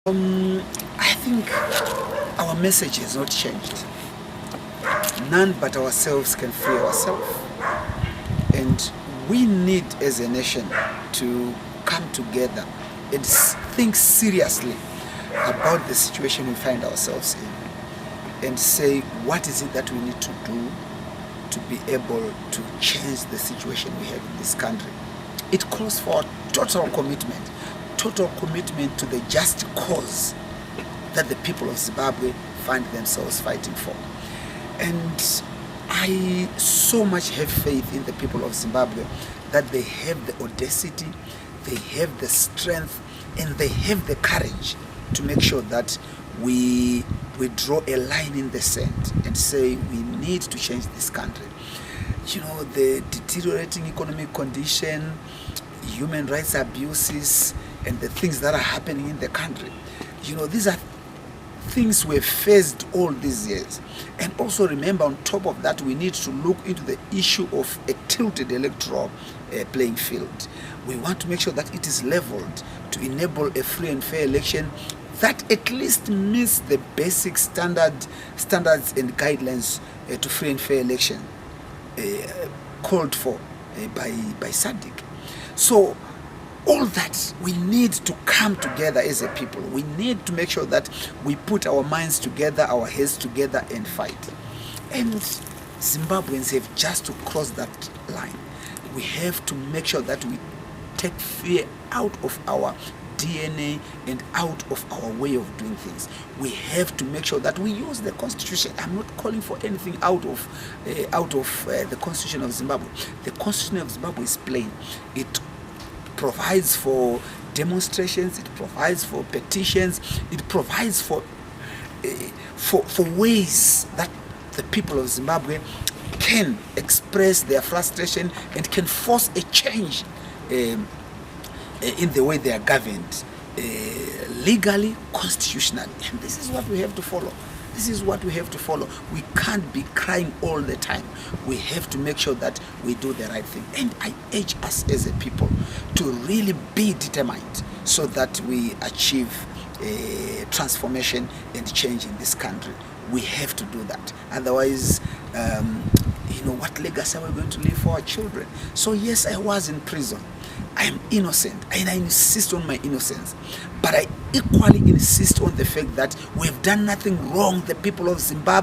I think our message has not changed. None but ourselves can free ourselves. And we need as a nation to come together and think seriously about the situation we find ourselves in and say, what is it that we need to do to be able to change the situation we have in this country? It calls for total commitment to the just cause that the people of Zimbabwe find themselves fighting for. And I so much have faith in the people of Zimbabwe that they have the audacity, they have the strength, and they have the courage to make sure that we draw a line in the sand and say we need to change this country. You know, the deteriorating economic condition, human rights abuses, and the things that are happening in the country. You know, these are things we've faced all these years. And also remember, on top of that, we need to look into the issue of a tilted electoral playing field. We want to make sure that it is leveled to enable a free and fair election that at least meets the basic standards and guidelines to free and fair election called for by SADC. So all that, we need to come together as a people. We need to make sure that we put our minds together, our heads together, and fight. And Zimbabweans have just to cross that line. We have to make sure that we take fear out of our DNA and out of our way of doing things. We have to make sure that we use the Constitution. I'm not calling for anything out of the Constitution of Zimbabwe. The Constitution of Zimbabwe is plain. It provides for demonstrations, it provides for petitions, it provides for ways that the people of Zimbabwe can express their frustration and can force a change in the way they are governed, legally, constitutionally. And this is what we have to follow. This is what we have to follow. We can't be crying all the time. We have to make sure that we do the right thing. And I urge us as a people to really be determined so that we achieve a transformation and change in this country. We have to do that. Otherwise, you know, what legacy are we going to leave for our children? So yes, I was in prison. I am innocent, and I insist on my innocence. But I equally insist on the fact that we have done nothing wrong, the people of Zimbabwe.